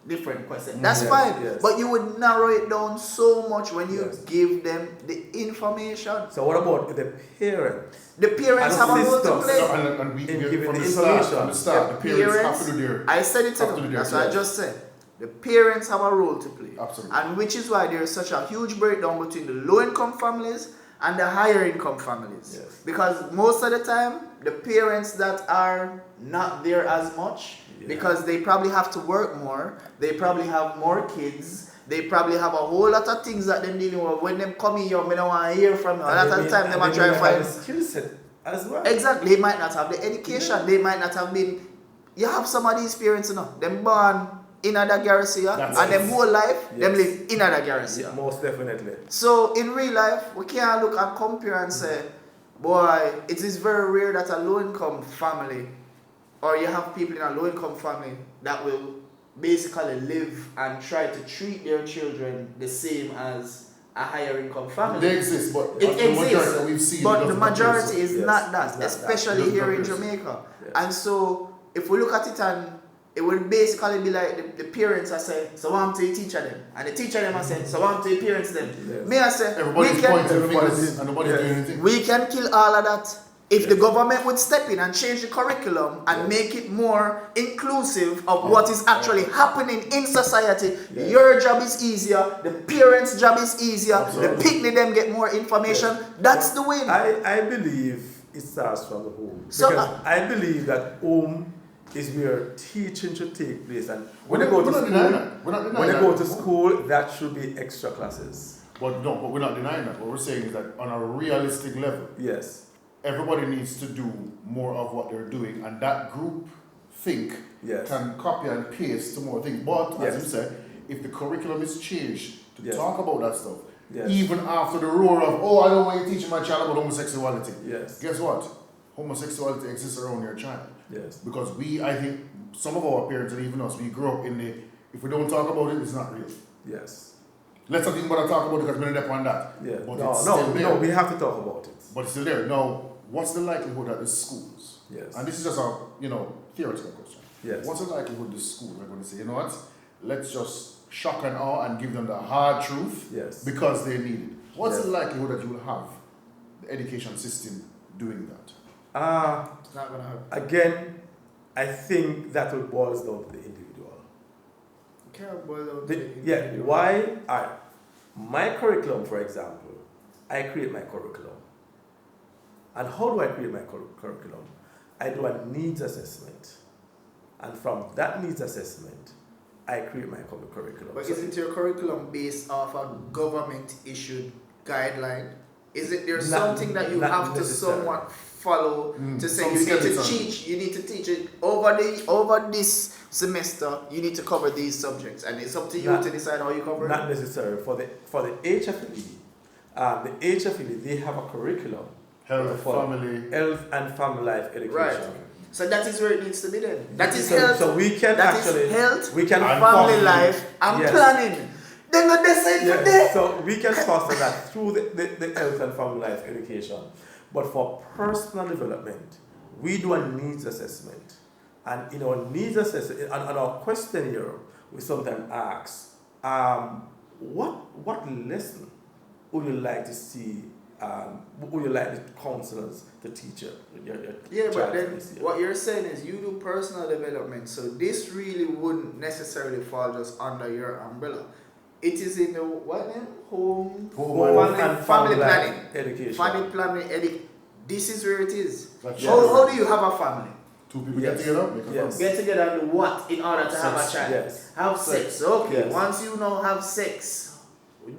different question. That's Yes, fine. yes. But you would narrow it down so much when you Yes. give them the information. So what about the parents? The parents And have a role to systems. play. And we In giving from the the start, information. from the start, the parents have to do their. I said it to have to them. do That's their what I yes. just said. The parents have a role to play. Absolutely. And which is why there is such a huge breakdown between the low income families and the higher income families. Yes. Because most of the time, the parents that are not there as much, Yeah. because they probably have to work more, they probably have more kids, they probably have a whole lot of things that they're dealing with. When them come here, I don't want to hear from you. A lot of the time, they might try to find. the skill set as well. Exactly, they might not have the education, they might not have been. You have some of these parents, you know, them born in a garrison, That's and it. them whole life, them Yes. live in a garrison. Most definitely. So in real life, we can't look and compare and say, boy, it is very rare that a low-income family, or you have people in a low-income family that will basically live and try to treat their children the same as a higher income family. They exist, but It the majority exists, that we've seen. but it the doesn't appear majority so. is Yes, not that, it's not that. especially It here doesn't in appear so. Jamaica. Yes. And so, if we look at it, and it would basically be like the parents are saying, so want to teach them, and the teacher them are saying, so want to parents them. Yes. Me I say, Everybody's we can, pointing everybody's- fingers and nobody's yes. doing anything. we can kill all of that if the government would step in and change the curriculum and Yes. make it more inclusive of what is actually happening in society. Yes. Your job is easier, the parents' job is easier, Absolutely. the picnic them get more information. Yes. That's the win. I believe it starts from the home. So, Because I believe that home is where teaching should take place. And when they We're go to not denying school, that. We're not denying when they that. go to school, that should be extra classes. But no, but we're not denying that. What we're saying is that on a realistic level, Yes. everybody needs to do more of what they're doing, and that group think Yes. can copy and paste to more things. But Yes. as you said, if the curriculum is changed to Yes. talk about that stuff, Yes. even after the roar of, oh, I don't want you teaching my child about homosexuality. Yes. Guess what? Homosexuality exists around your child. Yes. Because I think, some of our parents and even us, we grew up in the, if we don't talk about it, it's not real. Yes. Let's not think about talk about it because we're not on that. Yeah. But No, it's still no, there. no, we have to talk about it. But it's still there. Now, what's the likelihood that the schools, Yes. and this is just a theoretical question. Yes. What's the likelihood the schools are going to say, you know what? Let's just shock and awe and give them the hard truth Yes. because they need it. What's Yes. the likelihood that you will have the education system doing that? It's not gonna happen. Again, I think that will boils down to the individual. Can't boil down to The- the yeah, individual. why? My curriculum, for example, I create my curriculum. And how do I create my curriculum? I do a needs assessment. And from that needs assessment, I create my curriculum. But So- isn't your curriculum based off a government issued guideline? Is it there Not- something that you not have to necessarily. somewhat follow to say Some you need to skeleton. teach, you need to teach it over this semester, you need to cover these subjects, and it's up to you Not- to decide how you cover Not it? necessarily. For the HFLE, the HFLE, they have a curriculum. Health, for family. Health and family life education. Right. So that is where it needs to be then. That is So- health. So we can That is actually health, we can and family family. life, and Yes. planning. Then go decide for Yes, that. so we can foster that through the health and family life education. But for personal development, we do a needs assessment. And in our needs assessment, and our questionnaire, we sometimes ask, what lesson would you like to see, would you like the counselors to teach your Yeah, but child then this year? what you're saying is you do personal development, so this really wouldn't necessarily fall just under your umbrella. It is in the what name? Home family life planning. education. Family planning this is where it is. That's How do you have a family? Two people Yes. get together, make a Yes. Get together and do what in order to have a Sex. child? Yes. Have sex. Okay. Yes. Once you know have sex,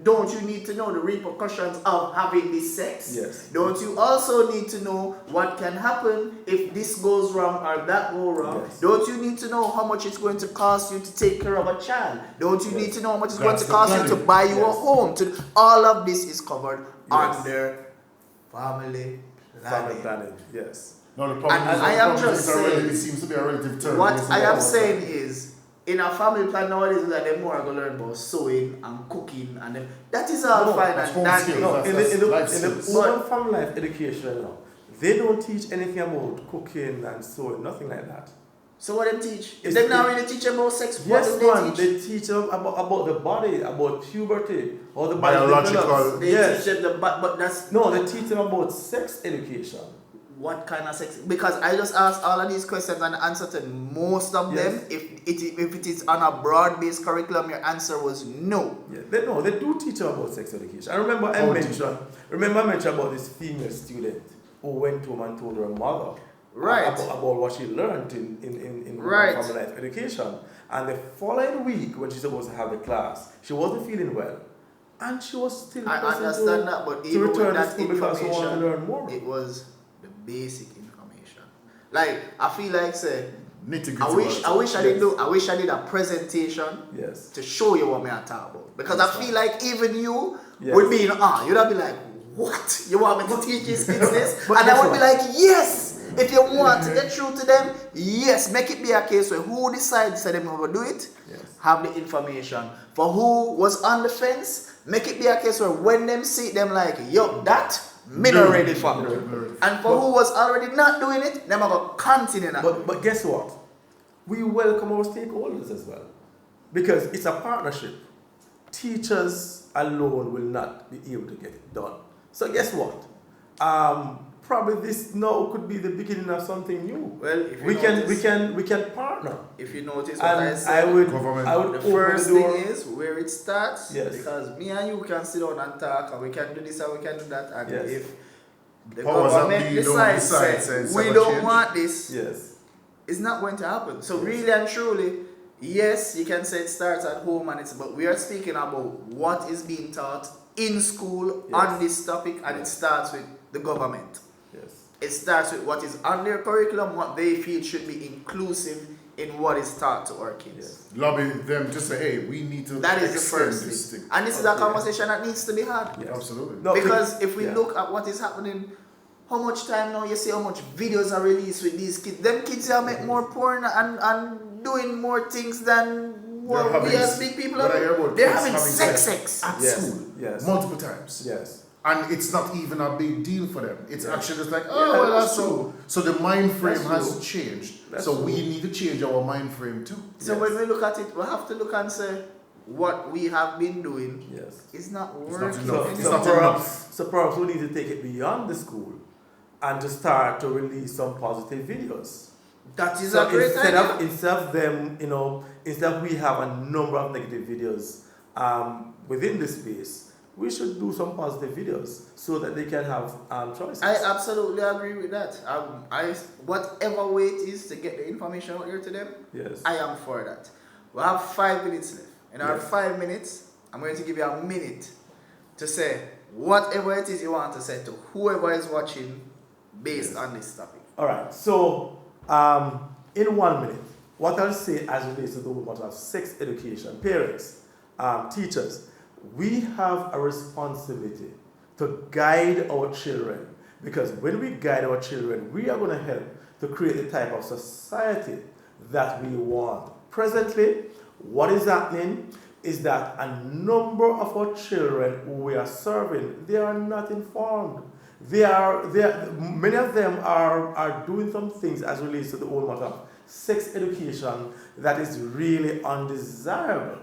don't you need to know the repercussions of having this sex? Yes. Don't you also need to know what can happen if this goes wrong or that go wrong? Yes. Don't you need to know how much it's going to cost you to take care of a child? Don't you Yes. need to know how much it's That's going to the cost you to planning. buy you a Yes. home? All of this is covered Yes. under family Family planning. planning. Yes. No, the problem And is, I the am problem just is saying, it seems to be a relative term. What It's I about am saying is, in a family plan nowadays, like them more are gonna learn about sewing and cooking and them. That is all fine that's and home dandy. skills. No, That's in the life skills. urban family life education, no, they don't teach anything about cooking and sewing, nothing like that. So what them teach? If It's them not it- really teach about sex, Yes, what do man, they teach? they teach them about the body, about puberty, how the body Biological. develops. They Yes. teach them but that's No, they teach them about sex education. what kind of sex? Because I just asked all of these questions and the answer to most of them, Yes. if it is on a broad-based curriculum, your answer was no. Yeah, they do teach them about sex education. I remember I mentioned about this female student who went home and told her mother Right. about what she learned in Right. family life education. And the following week, when she's supposed to have the class, she wasn't feeling well. And she was still I present understand that, but to even return with to that school because she wanted to information, learn more. it was the basic information. Like I feel like say, Nitty-gritty I wish I did Yes. I wish I did a presentation Yes. to show you what me I talk about. Because I feel like even you Yes. would be in awe. You'd be like, what? You want me to teach these kids this? But And I guess would be what? like, yes. If you want to get through to them, yes. Make it be a case where who decides that they're going to do it, Yes. have the information. For who was on the fence, make it be a case where when them see it, them like, yo, that, me not ready for. Me not ready. And for who was already not doing it, them are going to continue that. But guess what? We welcome our stakeholders as well. Because it's a partnership. Teachers alone will not be able to get it done. So guess what? Probably this now could be the beginning of something new. Well, if you we notice- can partner. If you notice what I And said, I would Government. open the the first door. thing is where it starts. Yes. Because me and you can sit down and talk, and we can do this and we can do that. And Yes. if the Powers that government be don't decides, decide, say, says we have a don't change. want this, Yes. it's not going to happen. So Yes. really and truly, yes, you can say it starts at home, but we are speaking about what is being taught in school Yes. on this topic, and it starts with the government. Yes. It starts with what is on their curriculum, what they feel should be inclusive in what is taught to our kids. Yes. Lobby them to say, hey, we need to That is the extend first this thing. thing. And this is a Okay. conversation that needs to be had. Yes. Absolutely. No, Because if we yeah. look at what is happening, how much time now you see how much videos are released with these kids. Them kids are make more porn and doing more things than what They're we having- as big people when I are hear doing. about They're kids having having sex. at Yes. school Yes. multiple times. Yes. And it's not even a big deal for them. It's Yeah. actually just like, Yeah, oh, well, that's that's true. so. So the mind frame That's has true. changed. That's so true. we need to change our mind frame too. So Yes. when we look at it, we have to look and say what we have been doing Yes. is not It's working. not enough. It's So not perhaps we need to take it beyond the school and to start to release some positive videos. That is So a great instead idea. of them, instead we have a number of negative videos within this space, we should do some positive videos so that they can have choices. I absolutely agree with that. Whatever way it is to get the information out there to them, Yes. I am for that. We have 5 minutes left. In our Yes. 5 minutes, I'm going to give you a minute to say whatever it is you want to say to whoever is watching based Yes. on this topic. All right. So, in 1 minute, what I'll say as relates to the matter of sex education, parents, teachers, we have a responsibility to guide our children, because when we guide our children, we are going to help to create the type of society that we want. Presently, what is happening is that a number of our children who we are serving, they are not informed. Many of them are doing some things as relates to the whole matter of sex education that is really undesirable.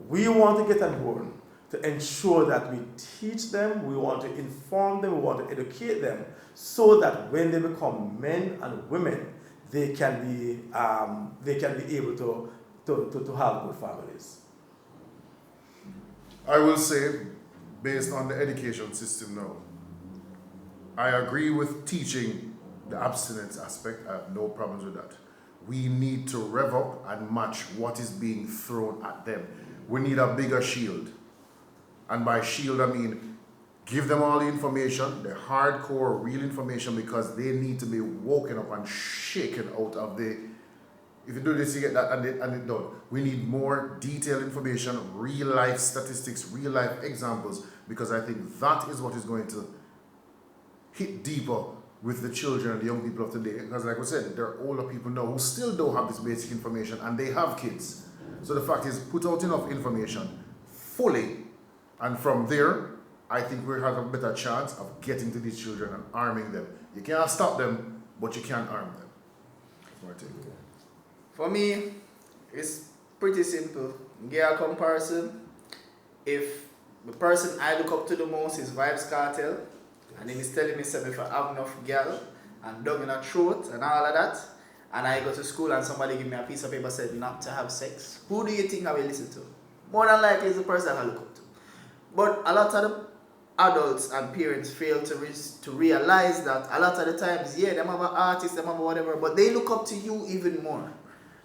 We want to get on board to ensure that we teach them, we want to inform them, we want to educate them, so that when they become men and women, they can be able to have good families. I will say, based on the education system now, I agree with teaching the abstinence aspect. I have no problems with that. We need to rev up and match what is being thrown at them. We need a bigger shield. And by shield, I mean give them all the information, the hardcore, real information, because they need to be woken up and shaken out of the, if you do this, you get that, and it done. We need more detailed information, real life statistics, real life examples, because I think that is what is going to hit deeper with the children and the young people of today. Because like I said, there are older people now who still don't have this basic information, and they have kids. So the fact is, put out enough information fully, and from there, I think we have a better chance of getting to these children and arming them. You can't stop them, but you can arm them. That's my take. For me, it's pretty simple. Girl comparison. If the person I look up to the most is Vibes Cartel, and then he's telling me something if I have enough girl and dug in a throat and all of that, and I go to school and somebody give me a piece of paper said not to have sex, who do you think I will listen to? More than likely is the person I look up to. But a lot of the adults and parents fail to realize that a lot of the times, yeah, them have an artist, them have whatever, but they look up to you even more.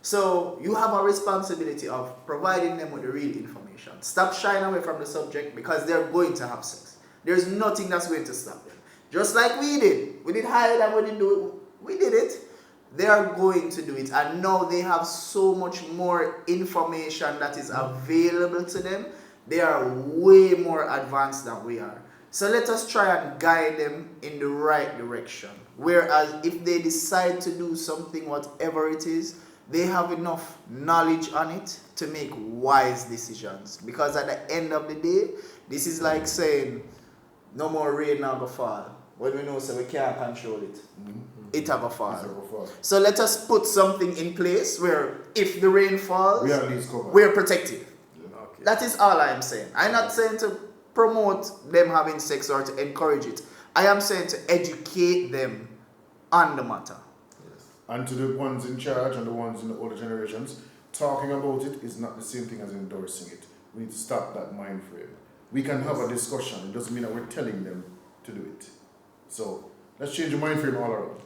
So you have a responsibility of providing them with the real information. Stop shying away from the subject because they're going to have sex. There's nothing that's going to stop them. Just like we did. We did hide and we didn't do it. We did it. They are going to do it. And now they have so much more information that is available to them. They are way more advanced than we are. So let us try and guide them in the right direction. Whereas if they decide to do something, whatever it is, they have enough knowledge on it to make wise decisions. Because at the end of the day, this is like saying, no more rain now go fall. When we know so we can't control it. It have a fall. So let us put something in place where if the rain falls, we're protected. Okay. That is all I am saying. I'm not saying to promote them having sex or to encourage it. I am saying to educate them on the matter. Yes. And to the ones in charge and the ones in the older generations, talking about it is not the same thing as endorsing it. We need to stop that mind frame. We can have a discussion. It doesn't mean that we're telling them to do it. So let's change the mind frame all around.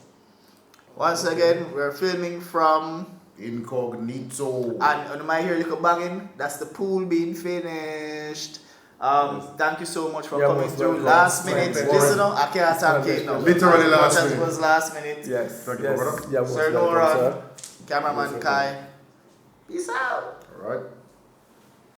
Once again, we're filming from Incognito. And on my here little banging, that's the pool being finished. Thank you so much for coming through. Last minute, listen up, I can't thank you now. Literally last minute. It was last minute. Yes. Thank you, brother. Sir Noran, cameraman Kai. Peace out. All right.